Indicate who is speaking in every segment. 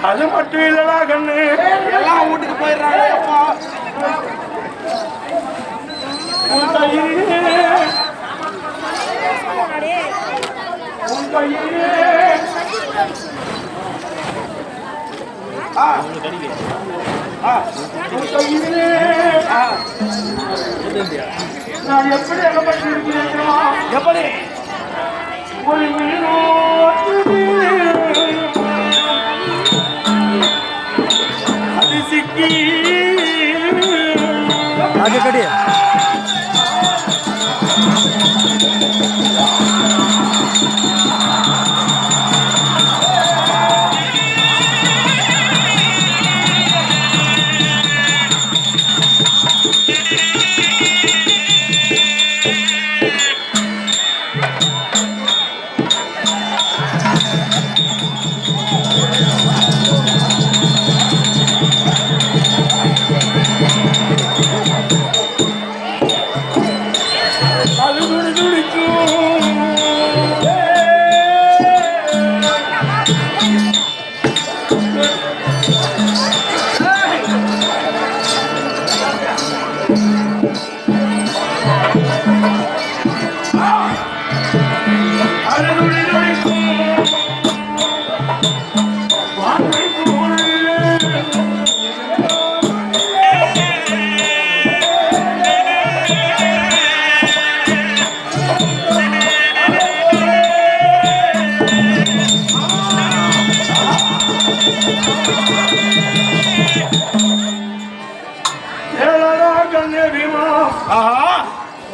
Speaker 1: அது மட்டும் இல்லடா கண்ணு,
Speaker 2: எல்லாம் வீட்டுக்கு போயிடுறாங்க அப்பா.
Speaker 1: உன் கையிலே நான் எப்படி அகப்பட்டிருக்கிறேன்?
Speaker 2: எப்படி
Speaker 1: ஒரு மீனோடு அது சிக்கி
Speaker 3: आगे करिए।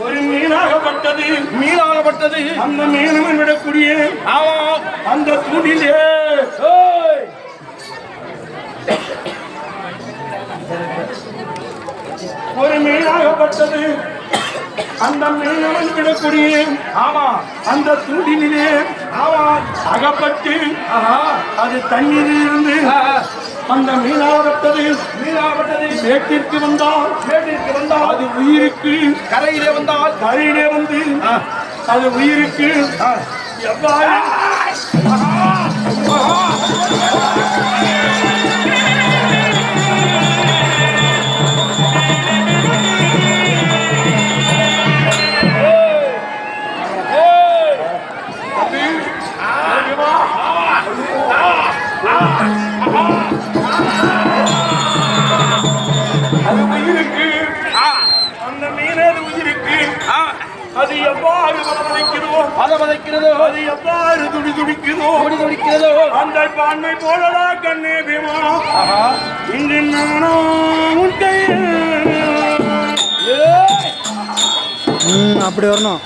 Speaker 1: ஒரு மீனாகப்பட்டது,
Speaker 2: மீனாகப்பட்டது.
Speaker 1: அந்த மீனவன் விடக்கூடிய அந்த தூண்டிலே ஒரு மீனாகப்பட்டது, அந்த மீனவன் விடக்கூடிய அந்த தூண்டிலே அகப்பட்டு அது தண்ணீரில் இருந்து அந்த மீனாகப்பட்டது சேட்டிற்கு வந்தால் அது உயிருக்கு,
Speaker 2: கரையிலே வந்தால்
Speaker 1: கரையிலே வந்து அது உயிருக்கு எவ்வாறு அது உயிருக்கு, அந்த மீனது உயிருக்கு அது எவ்வாறு
Speaker 2: வதைக்கிறதோ,
Speaker 1: அது எவ்வாறு துடிக்கிறதோ, அந்த பான்மை போலடா கண்ணே பீமா. இன்று நானும்
Speaker 3: அப்படி வரணும்.